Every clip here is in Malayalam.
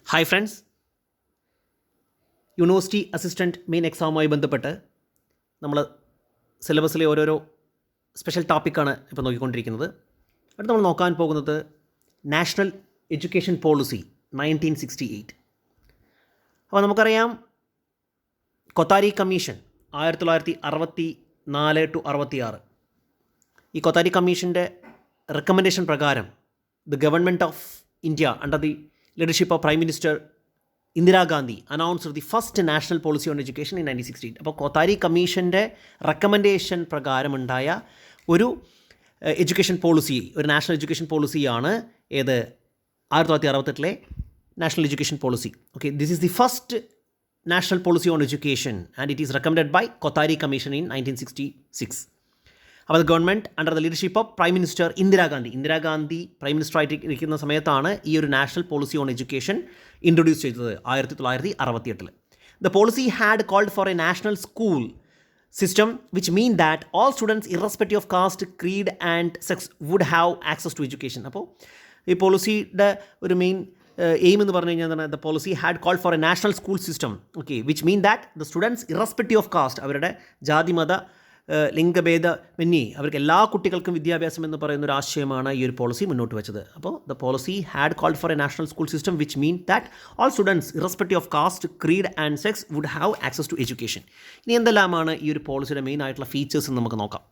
Hi friends, university assistant main എക്സാമുമായി ബന്ധപ്പെട്ട് നമ്മൾ സിലബസിലെ ഓരോരോ സ്പെഷ്യൽ ടോപ്പിക്കാണ് ഇപ്പോൾ നോക്കിക്കൊണ്ടിരിക്കുന്നത്. അടുത്ത് നമ്മൾ നോക്കാൻ പോകുന്നത് നാഷണൽ എഡ്യൂക്കേഷൻ പോളിസി 1968. അപ്പോൾ നമുക്കറിയാം, കൊത്താരി കമ്മീഷൻ 1964-66. ഈ കൊത്താരി കമ്മീഷൻ്റെ റെക്കമെൻഡേഷൻ പ്രകാരം the government of India under the leadership of Prime Minister Indira Gandhi announced the first national policy on education in 1968. അപ്പോൾ കൊത്താരി കമ്മീഷൻ്റെ റെക്കമെൻഡേഷൻ പ്രകാരമുണ്ടായ ഒരു എഡ്യൂക്കേഷൻ പോളിസി, ഒരു നാഷണൽ എഡ്യൂക്കേഷൻ പോളിസിയാണ് ഏത് 1968 national education policy. Okay, this is the first national policy on education and it is recommended by Kothari commission in 1966. അപ്പോൾ government under the leadership of prime minister Indira Gandhi prime minister ആയിട്ട് ഇരിക്കുന്ന സമയത്താണ് ഈ ഒരു national policy on education introduce ചെയ്തത് 1968. The policy had called for a national school system which mean that all students irrespective of caste, creed and sex would have access to education. അപ്പോൾ ഈ പോളിസിയുടെ ഒരു മെയിൻ എയിം എന്ന് പറഞ്ഞു കഴിഞ്ഞാൽ എന്താണ്? The policy had called for a national school system, okay, which mean that the students irrespective of caste, അവരുടെ ജാതി മത ലിംഗഭേദമന്യേ അവർക്ക് എല്ലാ കുട്ടികൾക്കും വിദ്യാഭ്യാസം എന്ന് പറയുന്ന ഒരു ആശയമാണ് ഈ ഒരു പോളിസി മുന്നോട്ട് വെച്ചത്. അപ്പോൾ the policy had called for a national school system which mean that all students irrespective of caste, creed and sex would have access to education. ഇനി എന്തെല്ലാമാണ് ഈ ഒരു പോളിസിയുടെ മെയിൻ ആയിട്ടുള്ള ഫീച്ചേഴ്സ് എന്ന് നമുക്ക് നോക്കാം.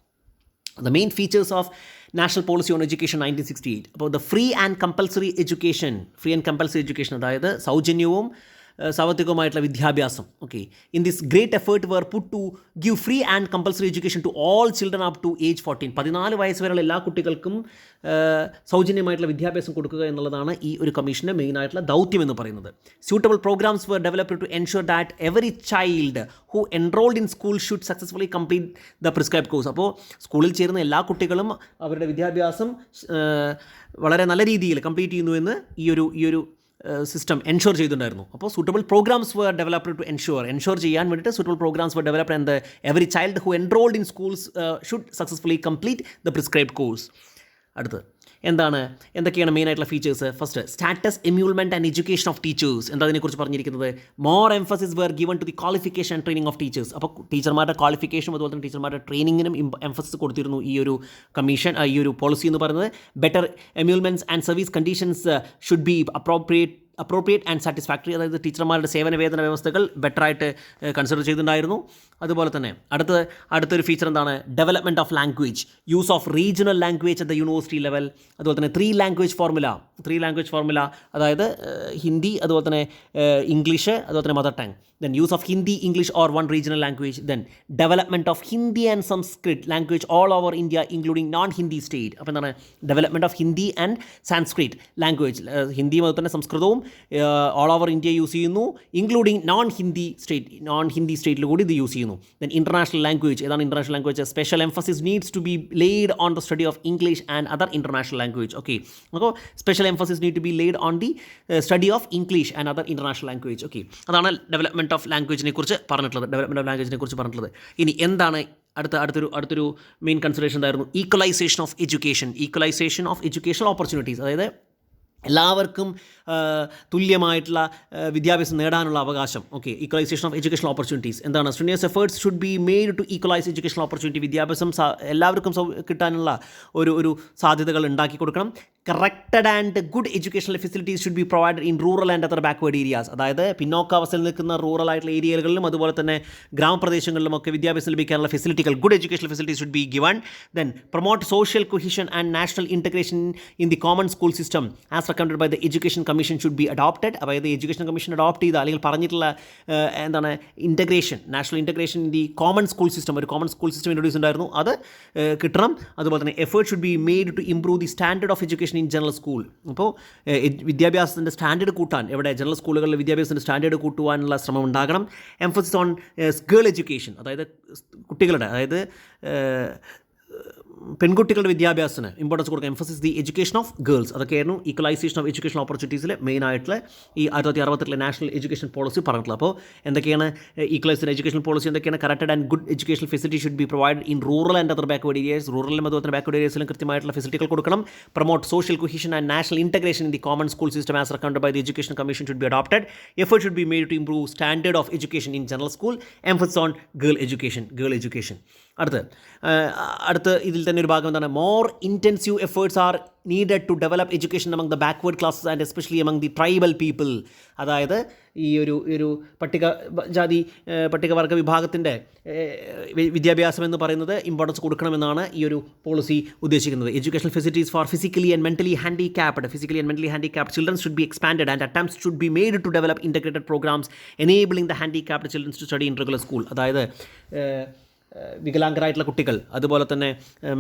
The main features of National Policy on Education 1968. അപ്പോൾ the free and compulsory education, അതായത് സൗജന്യവും സാർവത്രികവുമായിട്ടുള്ള വിദ്യാഭ്യാസം. Okay, in this great effort were put to give free and compulsory education to all children up to age 14. 14 വയസ്സ് വരെയുള്ള എല്ലാ കുട്ടികൾക്കും സൗജന്യമായിട്ടുള്ള വിദ്യാഭ്യാസം കൊടുക്കുക എന്നുള്ളതാണ് ഈ ഒരു കമ്മീഷൻ്റെ മെയിനായിട്ടുള്ള ദൗത്യം എന്ന് പറയുന്നത്. Suitable programmes were developed to ensure that every child who enrolled in school should successfully complete the prescribed course. അപ്പോൾ സ്കൂളിൽ ചേരുന്ന എല്ലാ കുട്ടികളും അവരുടെ വിദ്യാഭ്യാസം വളരെ നല്ല രീതിയിൽ കംപ്ലീറ്റ് ചെയ്യുന്നു എന്ന് ഈ ഒരു സിസ്റ്റം എൻഷുർ ചെയ്തിട്ടുണ്ടായിരുന്നു. അപ്പോൾ suitable programmes were developed to ensure ചെയ്യാൻ വേണ്ടിയിട്ട് suitable programmes were developed and every child who enrolled in schools should successfully complete the prescribed course. അടുത്ത് എന്തൊക്കെയാണ് മെയിനായിട്ടുള്ള features? First, status, emolument and education of teachers. എന്താ അതിനെക്കുറിച്ച് പറഞ്ഞിരിക്കുന്നത്? More emphasis were given to the qualification and training of teachers. അപ്പോൾ ടീച്ചർമാരുടെ ക്വാളിഫിക്കേഷനും അതുപോലെ തന്നെ ടീച്ചർമാരുടെ ട്രെയിനിങ്ങിനും എംഫസിസ് കൊടുത്തിരുന്നു ഈ ഒരു കമ്മീഷൻ, ഈ ഒരു പോളിസി എന്ന് പറയുന്നത്. Better emoluments and service conditions should be appropriate and satisfactory. അതായത് ടീച്ചർമാരുടെ സേവന വേതന വ്യവസ്ഥകൾ ബെറ്ററായിട്ട് കൺസിഡർ ചെയ്തിട്ടുണ്ടായിരുന്നു. അതുപോലെ തന്നെ അടുത്തൊരു ഫീച്ചർ എന്താണ്? Development of language, use of regional language at the university level. അതുപോലെ തന്നെ ത്രീ ലാംഗ്വേജ് ഫോർമുല, അതായത് ഹിന്ദി, അതുപോലെ തന്നെ ഇംഗ്ലീഷ്, അതുപോലെ തന്നെ mother tongue. Then use of Hindi, English or one regional language. Then development of Hindi and Sanskrit language all over India including non-Hindi state. അപ്പോൾ എന്താണ്? Development of Hindi and Sanskrit language, ഹിന്ദിയും അതുപോലെ തന്നെ സംസ്കൃതവും ഓൾ ഓവർ ഇന്ത്യ യൂസ് ചെയ്യുന്നു, ഇൻക്ലൂഡിങ് നോൺ ഹിന്ദി സ്റ്റേറ്റിൽ കൂടി ഇത് യൂസ് ചെയ്യുന്നു. Then international language. ഏതാണ് international language? Special emphasis needs to be laid on the study of English and other international language. Okay, അപ്പോൾ special emphasis need to be laid on the study of English and other international language. Okay, അതാണ് ഡെവലപ്മെൻറ്റ് ഓഫ് ലാംഗ്വേജിനെ കുറിച്ച് പറഞ്ഞിട്ടുള്ളത്. ഇനി എന്താണ് അടുത്തൊരു മെയിൻ കൺസിഡറേഷൻ എന്തായിരുന്നു? Equalisation of educational opportunities. അതായത് എല്ലാവർക്കും തുല്യമായിട്ടുള്ള വിദ്യാഭ്യാസം നേടാനുള്ള അവകാശം. Okay, equalisation of educational opportunities എന്താണ്? Studious efforts should be made to equalise educational opportunity. വിദ്യാഭ്യാസം എല്ലാവർക്കും കിട്ടാനുള്ള ഒരു സാധ്യതകൾ ഉണ്ടാക്കി കൊടുക്കണം. Corrected and good educational facilities should be provided in rural and other backward areas. അതായത് പിന്നോക്കാവസ്ഥയിൽ നിൽക്കുന്ന റൂറൽ ആയിട്ടുള്ള ഏരിയകളിലും അതുപോലെ തന്നെ ഗ്രാമപ്രദേശങ്ങളിലും ഒക്കെ വിദ്യാഭ്യാസം ലഭിക്കാനുള്ള ഫെസിലിറ്റികൾ, good educational facilities should be given. Then promote social cohesion and national integration in the common school system as recommended by the education commission should be adopted. അതായത് എഡ്യൂക്കേഷൻ കമ്മീഷൻ അഡോപ്റ്റ് ചെയ്ത അല്ലെങ്കിൽ പറഞ്ഞിട്ടുള്ള national integration in the common school system, ഒരു കോമൺ സ്കൂൾ സിസ്റ്റം ഇൻട്രൊഡ്യൂസ് ഉണ്ടായിരുന്നു, അത് കിട്ടണം. അതുപോലെ തന്നെ effort should be made to improve the standard of education in general school. അപ്പോൾ വിദ്യാഭ്യാസത്തിൻ്റെ സ്റ്റാൻഡേർഡ് കൂട്ടാൻ, ജനറൽ സ്കൂളുകളിൽ വിദ്യാഭ്യാസത്തിൻ്റെ സ്റ്റാൻഡേർഡ് കൂട്ടുവാനുള്ള ശ്രമം ഉണ്ടാകണം. എംഫസിസ് ഓൺ ഗേൾ എഡ്യൂക്കേഷൻ, അതായത് കുട്ടികളുടെ പെൺകുട്ടികളുടെ വിദ്യാഭ്യാസത്തിന് ഇമ്പോർട്ടൻസ് കൊടുക്കുക, emphasis the education of girls. അതൊക്കെയായിരുന്നു ഈക്വലൈസേഷൻ ഓഫ് എഡ്യൂക്കേഷൻ ഓപ്പർച്യൂണിറ്റീസിൽ മെയിൻ ആയിട്ടുള്ള ഈ 1968 നാഷണൽ എഡ്യൂക്കേഷൻ പോളിസി പറഞ്ഞിട്ടുള്ളത്. അപ്പോൾ എന്തൊക്കെയാണ് ഈക്വലൈസ്ഡ് എഡ്യൂക്കേഷൻ പോളിസി, എന്തൊക്കെയാണ് corrected and good education facility should be provide in rural and other backward areas. റൂറലിലും അതുപോലെ തന്നെ ബാക്ക്വേർഡ് ഏരിയസിലും കൃത്യമായിട്ടുള്ള ഫെസിലിറ്റികൾ കൊടുക്കണം. Promote social cohesion and national integration in the common school system as recommend by the education commission should be adopted. Effort should be made to improve standard of education in general school. Emphasis on girl education. അടുത്ത് ഇതിൽ തന്നെ ഒരു ഭാഗം എന്താണ്, more intensive efforts are needed to develop education among the backward classes and especially among the tribal people. അതായത് ഈ ഒരു പട്ടികവർഗ വിഭാഗത്തിൻ്റെ വിദ്യാഭ്യാസം എന്ന് പറയുന്നത് ഇമ്പോർട്ടൻസ് കൊടുക്കണമെന്നാണ് ഈ ഒരു പോളിസി ഉദ്ദേശിക്കുന്നത്. Education facilities for physically and mentally handicapped children should be expanded and attempts should be made to develop integrated programmes enabling the handicapped children to study in regular school. അതായത് വികലാംഗരായിട്ടുള്ള കുട്ടികൾ, അതുപോലെ തന്നെ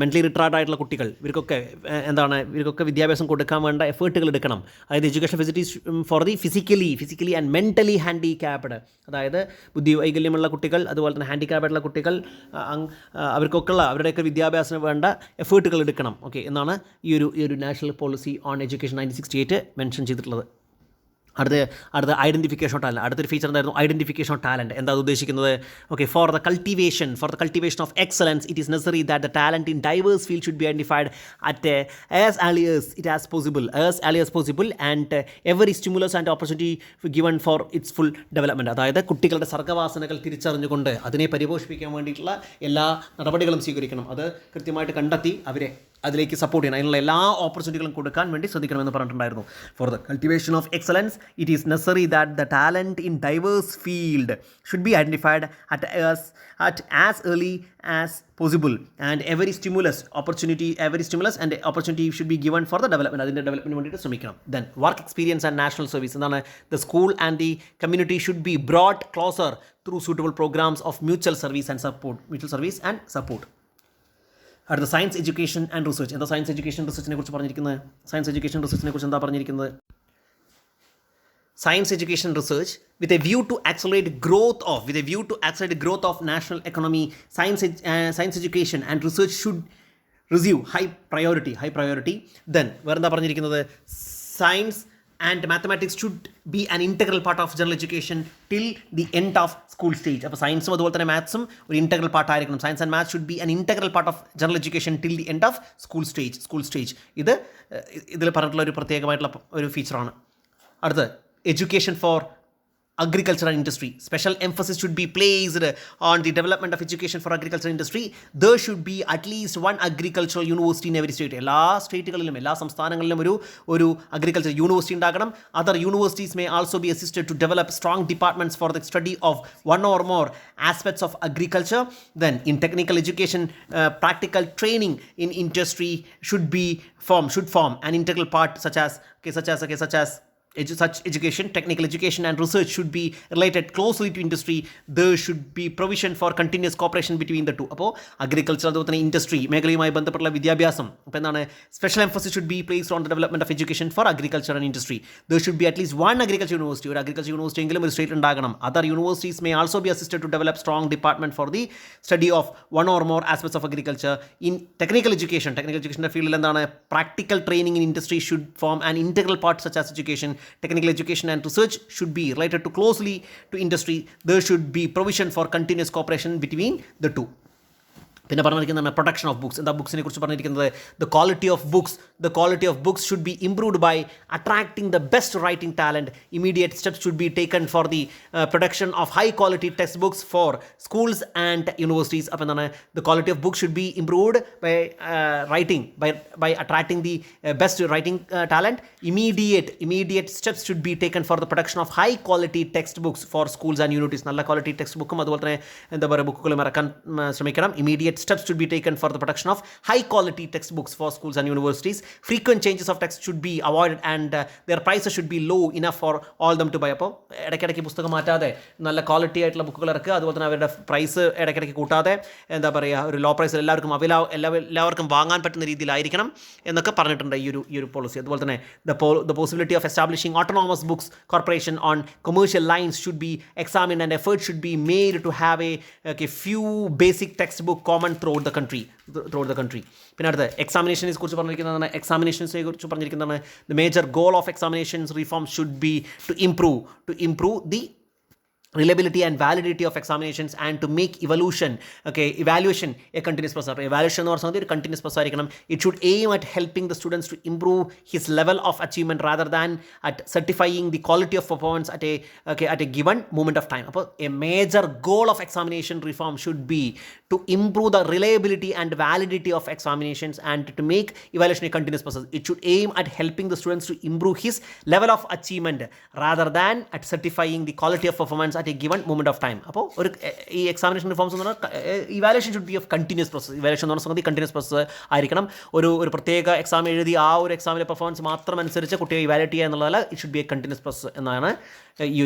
മെൻ്റലി റിട്ടാർഡ് ആയിട്ടുള്ള കുട്ടികൾ, ഇവർക്കൊക്കെ വിദ്യാഭ്യാസം കൊടുക്കാൻ വേണ്ട എഫേർട്ടുകൾ എടുക്കണം. അതായത് education facilities for the physically and mentally handicapped, അതായത് ബുദ്ധി വൈകല്യമുള്ള കുട്ടികൾ, അതുപോലെ തന്നെ ഹാൻഡിക്യാപ്ഡായിട്ടുള്ള കുട്ടികൾ, അവരുടെയൊക്കെ വിദ്യാഭ്യാസത്തിന് വേണ്ട എഫേർട്ടുകൾ എടുക്കണം. ഓക്കെ, എന്നാണ് ഈ ഒരു national policy on education 1968 mention ചെയ്തിട്ടുള്ളത്. അടുത്ത ഐഡൻറ്റിഫിക്കേഷൻ ഓഫ് ടാലൻറ്റ്. അടുത്തൊരു ഫീച്ചർ എന്തായിരുന്നു, ഐഡൻറ്റിഫിക്കേഷൻ ഓഫ് ടാലൻറ്റ്. എന്താ ഉദ്ദേശിക്കുന്നത്? Okay, for the cultivation of excellence it is necessary that the talent in diverse field should be identified at as early as possible and every stimulus and opportunity given for its full development. അതായത് കുട്ടികളുടെ സർഗ്ഗവാസനകൾ തിരിച്ചറിഞ്ഞുകൊണ്ട് അതിനെ പരിപോഷിപ്പിക്കാൻ വേണ്ടിയിട്ടുള്ള എല്ലാ നടപടികളും സ്വീകരിക്കണം. അത് കൃത്യമായിട്ട് കണ്ടെത്തി അവരെ അതിലേക്ക് സപ്പോർട്ട് ചെയ്യണം. അതിനുള്ള എല്ലാ ഓപ്പർച്യൂണിറ്റികളും കൊടുക്കാൻ വേണ്ടി ശ്രദ്ധിക്കണമെന്ന് പറഞ്ഞിട്ടുണ്ടായിരുന്നു. For the cultivation of excellence it is necessary that the talent in diverse field should be identified at as early as possible and every stimulus and opportunity should be given for the development. അതിൻ്റെ ഡെവലപ്മെൻറ്റ് വേണ്ടിയിട്ട് ശ്രമിക്കണം. Then work experience and national service. എന്താണ്, the school and the community should be brought closer through suitable programs of mutual service and support. അടുത്ത സയൻസ് എഡ്യൂക്കേഷൻ ആൻഡ് റിസർച്ച്. എന്താ സയൻസ് എഡ്യൂക്കേഷൻ റിസർച്ചിനെ കുറിച്ച് പറഞ്ഞിരിക്കുന്നത്? സയൻസ് എഡ്യൂക്കേഷൻ റിസർച്ചിനെ കുറിച്ച് എന്താ പറഞ്ഞിരിക്കുന്നത്? Science education research with a view to accelerate growth of national economy. Science education and research should receive high priority. Then വേറെ എന്താ പറഞ്ഞിരിക്കുന്നത്? Science and mathematics should be an integral part of general education till the end of school stage. അപ്പോൾ സയൻസും അതുപോലെ തന്നെ മാത്സും ഒരു ഇൻറ്റഗ്രൽ പാർട്ട് ആയിരിക്കണം. Science and maths should be an integral part of general education till the end of school stage. ഇതിൽ പറഞ്ഞിട്ടുള്ള ഒരു പ്രത്യേകമായിട്ടുള്ള ഒരു ഫീച്ചറാണ്. അടുത്ത് education for agriculture and industry. Special emphasis should be placed on the development of education for agriculture and industry. There should be at least one agricultural university in every state. എല്ലാ സ്റ്റേറ്റുകളിലും എല്ലാ സംസ്ഥാനങ്ങളിലും ഒരു അഗ്രികൾച്ചർ യൂണിവേഴ്സിറ്റി ഉണ്ടാകണം. Other universities may also be assisted to develop strong departments for the study of one or more aspects of agriculture. Then in technical education, practical training in industry should form an integral part such as such education, technical education and research should be related closely to industry. There should be provision for continuous cooperation between the two. അപ്പോൾ അഗ്രികൾച്ചർ അതുപോലെ തന്നെ ഇൻഡസ്ട്രി മേഖലയുമായി ബന്ധപ്പെട്ടുള്ള വിദ്യാഭ്യാസം. അപ്പോൾ എന്താണ്, special emphasis should be placed on the development of education for agriculture and industry. There should be at least one agriculture university. ഒരു അഗ്രികൾച്ചർ യൂണിവേഴ്സിറ്റി എങ്കിലും ഒരു സ്റ്റേറ്റ് ഉണ്ടാകണം. Other universities may also be assisted to develop strong department for the study of one or more aspects of agriculture. In technical എഡ്യൂക്കേഷൻ്റെ ഫീൽഡിൽ എന്താണ്, practical training in industry should form an integral part such as education. Technical education and research should be related closely to industry. There should be provision for continuous cooperation between the two. പിന്നെ പറഞ്ഞിരിക്കുന്നതാണ് പ്രൊട്ടക്ഷൻ ഓഫ് ബുക്സ്. എന്താ ബുക്സിനെ കുറിച്ച് പറഞ്ഞിരിക്കുന്നത്? The quality of books should be improved by attracting the best writing talent. Immediate steps should be taken for the production of high quality text books for schools and universities. അപ്പോൾ എന്താണ്, the quality of books should be improved by attracting the best writing talent. Immediate steps should be taken for the production of high quality text books for schools and universities. നല്ല ക്വാളിറ്റി ടെക്സ്റ്റ് ബുക്കും അതുപോലെ തന്നെ എന്താ പറയുക ബുക്കുകളും ഇറക്കാൻ ശ്രമിക്കണം. Immediate steps should be taken for the production of high quality textbooks for schools and universities. frequent changes of text should be avoided and their prices should be low enough for all them to buy. അപ്പോൾ ഇടയ്ക്കിടയ്ക്ക് പുസ്തകം മാറ്റാതെ നല്ല ക്വാളിറ്റി ആയിട്ടുള്ള ബുക്കുകൾ ഇറക്കുക, അതുപോലെ തന്നെ അവരുടെ പ്രൈസ് ഇടയ്ക്കിടയ്ക്ക് കൂട്ടാതെ എന്താ പറയുക ഒരു ലോ പ്രൈസിൽ എല്ലാവർക്കും വാങ്ങാൻ പറ്റുന്ന രീതിയിലായിരിക്കണം എന്നൊക്കെ പറഞ്ഞിട്ടുണ്ട് ഈ ഒരു പോളിസി. അതുപോലെ തന്നെ the possibility of establishing autonomous books corporation on commercial lines should be examined and effort should be made to have a few basic textbook common throughout the country. പിന്നെ അടുത്ത് എക്സാമിനേഷനെ കുറിച്ച് പറഞ്ഞിരിക്കുന്നതാണ് the major goal of examinations reform should be to improve the reliability and validity of examinations and to make evaluation a continuous process. Evaluation എന്ന് പറഞ്ഞാൽ ഒരു continuous process ആയിരിക്കണം. It should aim at helping the students to improve his level of achievement rather than at certifying the quality of performance at a given moment of time. അപ്പോൾ a major goal of examination reform should be to improve the reliability and validity of examinations and to make evaluation a continuous process. It should aim at helping the students to improve his level of achievement rather than at certifying the quality of performance at a given moment of time. അപ്പോൾ ഒരു ഈ എക്സാമിനേഷൻ റിഫോംസ് എന്ന് പറഞ്ഞാൽ evaluation should be of continuous process. Evaluation എന്ന് പറഞ്ഞ സംഗതി കണ്ടിന്യൂസ് പ്രോസസ് ആയിരിക്കണം. ഒരു പ്രത്യേക എക്സാം എഴുതി ആ ഒരു എക്സാമിലെ പെർഫോമൻസ് മാത്രം അനുസരിച്ച് കുട്ടിയെ ഇവാലുവേറ്റ് ചെയ്യുക എന്നുള്ളതല്ല, it should be A continuous process എന്നാണ് ഈ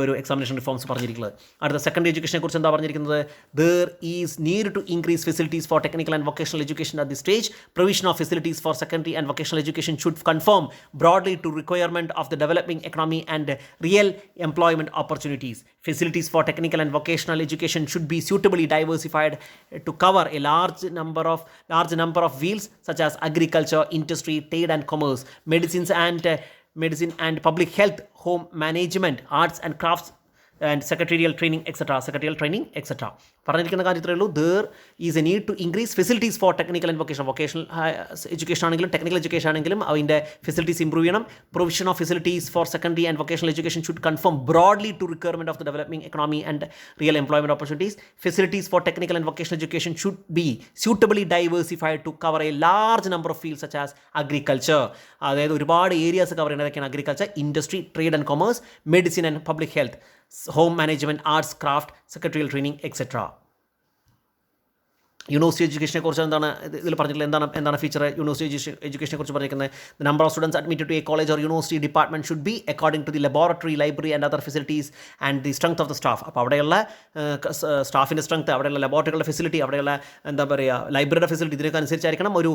ഒരു എക്സാമിനേഷൻ റിഫോംസ് പറഞ്ഞിരിക്കുന്നത്. അടുത്ത സെക്കൻഡറി എഡ്യൂക്കേഷനെ കുറിച്ച് എന്താ പറഞ്ഞിരിക്കുന്നത്? There is need to increase facilities for technical and vocational education at the stage. Provision of facilities for secondary and vocational education should conform broadly to requirement of the developing economy and real employment opportunities. Facilities for technical and vocational education should be suitably diversified to cover a large number of fields such as agriculture, industry, trade and commerce, medicine and public health, home management, arts and crafts and secretarial training etc. പറഞ്ഞിരിക്കുന്ന കാര്യത്തിലേ ഉള്ളൂ. There is a need to increase facilities for technical and vocational education ആണെങ്കിലും ടെക്നിക്കൽ എഡ്യൂക്കേഷൻ ആണെങ്കിലും അതിൻ്റെ ഫെസിലിറ്റീസ് ഇംപ്രൂവ് ചെയ്യണം. Provision of facilities for secondary and vocational education should confirm broadly to requirement of the developing economy and real employment opportunities. Facilities for technical and vocational education should be suitably diversified to cover a large number of fields such as agriculture, അതായത് ഒരുപാട് areas cover ചെയ്യുന്നതൊക്കെയാണ് agriculture, industry, trade and commerce, medicine and public health, home management, arts, craft, secretarial training etc. University എഡ്യൂക്കേഷനെ കുറിച്ച് ഇതിൽ പറഞ്ഞിട്ടുള്ളത് എന്താണ് ഫീച്ചർ? യൂണിവേഴ്സിറ്റി എഡ്യൂക്കേഷനെ കുറിച്ച് പറഞ്ഞിരിക്കുന്നത് the number of students admitted to a college or university department should be according to the laboratory, library and other facilities and the strength of the staff. അപ്പോൾ അവിടെയുള്ള സ്റ്റാഫിൻ്റെ സ്ട്രെങ്ത്, അവിടെയുള്ള ലബോറട്ടറികളുടെ ഫെസിലിറ്റി, അവിടെയുള്ള എന്താ പറയുക ലൈബ്രറിയുടെ ഫെസിലിറ്റി, ഇതിനൊക്കെ അനുസരിച്ചായിരിക്കണം ഒരു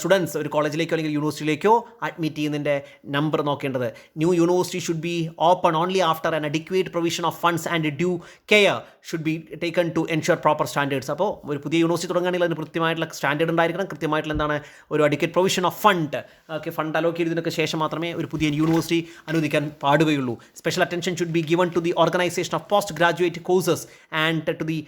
സ്റ്റുഡൻസ് ഒരു കോളേജിലേക്കോ അല്ലെങ്കിൽ യൂണിവേഴ്സിറ്റിയിലേക്കോ അഡ്മിറ്റ് ചെയ്യുന്നതിൻ്റെ നമ്പർ നോക്കേണ്ടത്. New university should be open only after an adequate provision of funds and due care should be taken to ensure proper standards. അപ്പോൾ ഒരു പുതിയ യൂണിവേഴ്സിറ്റി തുടങ്ങുകയാണെങ്കിൽ അതിന് കൃത്യമായിട്ടുള്ള സ്റ്റാൻഡേർഡ് ഉണ്ടായിരിക്കണം, കൃത്യമായിട്ടുള്ള എന്താണ് ഒരു adequate provision of fund allocate ചെയ്തതിനൊക്കെ ശേഷം മാത്രമേ ഒരു പുതിയ യൂണിവേഴ്സിറ്റി അനുവദിക്കാൻ പാടുകയുള്ളൂ. Special attention should be given to the organisation of post graduate courses and to the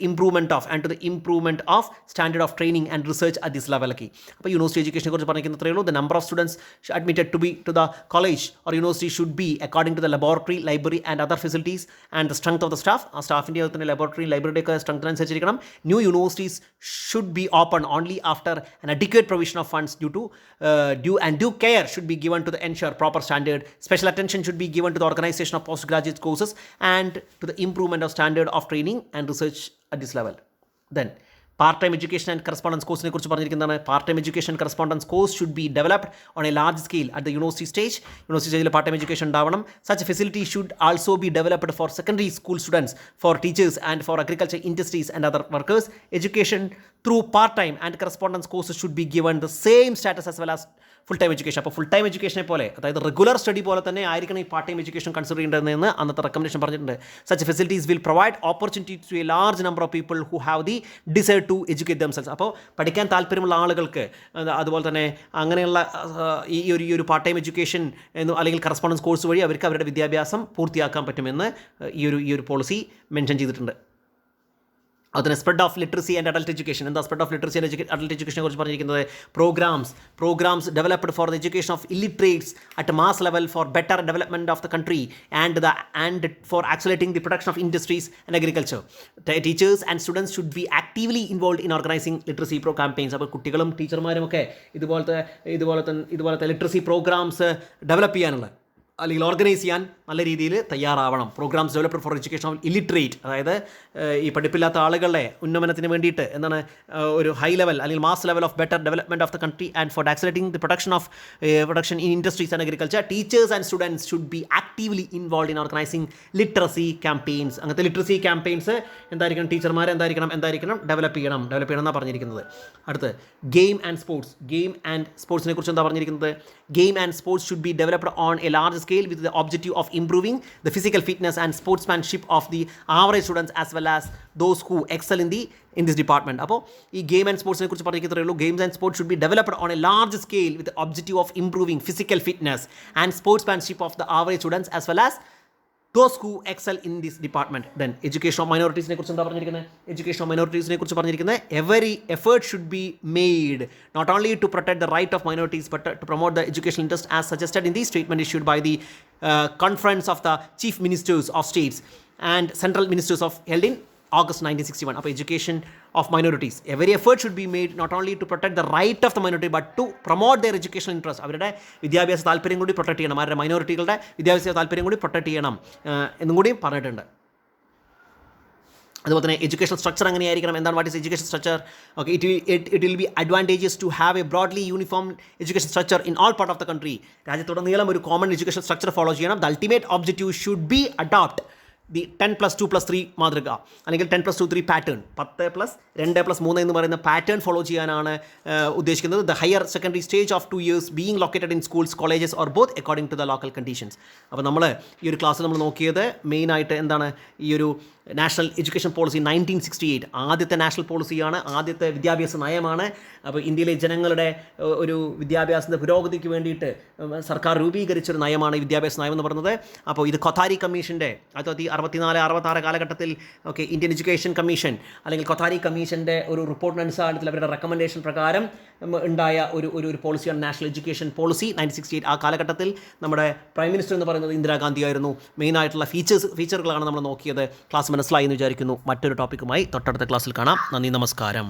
improvement of standard of training and research at this ലെവലൊക്കെ. അപ്പോൾ യൂണിവേഴ്സിറ്റി എഡ്യൂക്കേഷനെ കുറിച്ച് പറഞ്ഞിരിക്കുന്നത്രയേ ഉള്ളൂ. The number of students admitted to the college or university should be according to the laboratory, library and other facilities and the strength of the staff. ആ സ്റ്റാഫിൻ്റെ തന്നെ ലബോറട്ടറി, ലൈബ്രറിയുടെയൊക്കെ സ്ട്രെങ്ത്തിനനുസരിച്ചിരിക്കണം. New universities should be open only after an adequate provision of funds due care should be given to the ensure proper standard. Special attention should be given to the organization of postgraduate courses and to the improvement of standard of training and research at this level. Then part time education and correspondence കോഴ്സിനെ കുറിച്ച് പറഞ്ഞിരിക്കുന്നതാണ്. Part time education correspondence course should be developed on a large scale at the university stage. University സ്റ്റേജിൽ പാർട്ട് ടൈം എഡ്യൂക്കേഷൻ ഉണ്ടാവണം. Such facility should also be developed for secondary school students, for teachers and for agriculture industries and other workers. Education through part time and correspondence course should be given the same status as well as full time education. അപ്പോൾ ഫുൾ ടൈം എഡ്യൂക്കേഷനെ പോലെ, അതായത് റെഗുലർ സ്റ്റഡി പോലെ തന്നെ ആയിരിക്കണം ഈ പാർട്ട് ടൈം എഡ്യൂക്കേഷൻ കൺസിഡർ ചെയ്യേണ്ടതെന്ന് അന്നത്തെ റെക്കമെൻഡേഷൻ പറഞ്ഞിട്ടുണ്ട്. Such facilities will provide opportunity to a large number of people who have the desire to educate themselves. അപ്പോൾ പഠിക്കാൻ താല്പര്യമുള്ള ആളുകൾക്ക്, അതുപോലെ തന്നെ അങ്ങനെയുള്ള ഈ ഒരു പാർട്ട് ടൈം എഡ്യൂക്കേഷൻ അല്ലെങ്കിൽ കറസ്പോണ്ടൻസ് കോഴ്സ് വഴി അവർക്ക് അവരുടെ വിദ്യാഭ്യാസം പൂർത്തിയാക്കാൻ പറ്റുമെന്ന് ഈ ഒരു പോളിസി മെൻഷൻ ചെയ്തിട്ടുണ്ട്. അതിന് spread of literacy and adult education. എന്താ spread of literacy and adult എഡ്യൂക്കേഷനെ കുറിച്ച് പറഞ്ഞിരിക്കുന്നത്? Programs developed for the education of illiterates at mass level for better development of the country and for accelerating the production of industries and agriculture. Teachers and students should be actively involve in organising literacy campaigns. അപ്പോൾ കുട്ടികളും ടീച്ചർമാരും ഒക്കെ ഇതുപോലത്തെ ലിറ്ററസി പ്രോഗ്രാംസ് ഡെവലപ്പ് ചെയ്യാനുള്ള അല്ലെങ്കിൽ ഓർഗനൈസ് ചെയ്യാൻ നല്ല രീതിയിൽ തയ്യാറാവണം. Programmes developed for education of illiterate, അതായത് ഈ പഠിപ്പില്ലാത്ത ആളുകളുടെ ഉന്നമനത്തിന് വേണ്ടിയിട്ട് എന്താണ് ഒരു ഹൈ ലെവൽ അല്ലെങ്കിൽ mass level of better development of the country and for accelerating the production in industries and agriculture. Teachers and students should be actively involve in organising literacy campaigns. അങ്ങനത്തെ ലിറ്ററസി ക്യാമ്പയിൻസ് എന്തായിരിക്കണം, ടീച്ചർമാർ എന്തായിരിക്കണം ഡെവലപ്പ് ചെയ്യണം എന്നാണ് പറഞ്ഞിരിക്കുന്നത്. അടുത്ത് ഗെയിം ആൻഡ് സ്പോർട്സിനെ കുറിച്ച് എന്താ പറഞ്ഞിരിക്കുന്നത്? Game and sports should be developed on a large scale with the objective of improving the physical fitness and sportsmanship of the average students as well as those who excel in this department. അപ്പോൾ ഈ ഗെയിം ആൻഡ് സ്പോർട്സിനെ കുറിച്ച് പറഞ്ഞിരിക്കുന്നതേ ഉള്ളൂ. Games and sports should be developed on a large scale with objective of improving physical fitness and sportsmanship of the average students as well as those who excel in this department. Then education of minorities ne kuറിച്ച് എന്താ പറഞ്ഞിരിക്കുന്നത്? education of minorities ne കുറിച്ച് പറഞ്ഞിരിക്കുന്നത് every effort should be made not only to protect the right of minorities but to promote the educational interest as suggested in the statement issued by the conference of the chief ministers of states and central ministers of held in August 1961. അപ്പോൾ education of minorities, every effort should be made not only to protect the right of the minority but to promote their education interest. അവരുടെ വിദ്യാഭ്യാസ താല്പര്യം കൂടി പ്രൊട്ടക്ട് ചെയ്യണം, അവരുടെ മൈനോറിറ്റികളുടെ വിദ്യാഭ്യാസ താല്പര്യം കൂടി പ്രൊട്ടക്ട് ചെയ്യണം എന്നും കൂടി പറഞ്ഞിട്ടുണ്ട്. അതുപോലെ തന്നെ എഡ്യൂക്കേഷൻ സ്ട്രക്ചർ എങ്ങനെയായിരിക്കണം, എന്താണ് what is education structure? Okay, it will be advantages to have a broadly uniform education structure in all part of the country. രാജ്യത്തുടനീളം ഒരു കോമൺ എഡ്യൂക്കേഷൻ സ്ട്രക്ചർ ഫോളോ ചെയ്യണം. The ultimate objective should be adopt the 10+2+3 മാതൃക അല്ലെങ്കിൽ 10+2+3 പാറ്റേൺ, 10+2+3 എന്ന് പറയുന്ന പാറ്റേൺ ഫോളോ ചെയ്യാനാണ് ഉദ്ദേശിക്കുന്നത്. The higher secondary stage of 2 years being located in schools colleges or both according to the local conditions. അപ്പോൾ നമ്മൾ ഈ ഒരു ക്ലാസ്സിൽ നമ്മൾ നോക്കിയത് മെയിനായിട്ട് എന്താണ്, ഈ ഒരു നാഷണൽ എഡ്യൂക്കേഷൻ പോളിസി 1968 ആദ്യത്തെ നാഷണൽ പോളിസിയാണ്, ആദ്യത്തെ വിദ്യാഭ്യാസ നയമാണ്. അപ്പോൾ ഇന്ത്യയിലെ ജനങ്ങളുടെ ഒരു വിദ്യാഭ്യാസത്തിൻ്റെ പുരോഗതിക്ക് വേണ്ടിയിട്ട് സർക്കാർ രൂപീകരിച്ചൊരു നയമാണ് ഈ വിദ്യാഭ്യാസ നയം എന്ന് പറയുന്നത്. അപ്പോൾ ഇത് കൊത്താരി കമ്മീഷൻ്റെ 1964-66 കാലഘട്ടത്തിൽ ഇന്ത്യൻ എഡ്യൂക്കേഷൻ കമ്മീഷൻ അല്ലെങ്കിൽ കൊത്താരി കമ്മീഷൻ്റെ ഒരു റിപ്പോർട്ടിന് അടിസ്ഥാനത്തിൽ അവരുടെ റെക്കമെൻഡേഷൻ പ്രകാരം ഉണ്ടായ ഒരു പോളിസിയാണ് നാഷണൽ എഡ്യൂക്കേഷൻ പോളിസി 1968. ആ കാലഘട്ടത്തിൽ നമ്മുടെ പ്രൈം മിനിസ്റ്റർ എന്ന് പറയുന്നത് ഇന്ദിരാഗാന്ധി ആയിരുന്നു. മെയിനായിട്ടുള്ള ഫീച്ചറുകളാണ് നമ്മൾ നോക്കിയത്. ക്ലാസ് മനസ്സിലായി എന്ന് വിചാരിക്കുന്നു. മറ്റൊരു ടോപ്പിക്കുമായി തൊട്ടടുത്ത ക്ലാസ്സിൽ കാണാം. നന്ദി, നമസ്കാരം.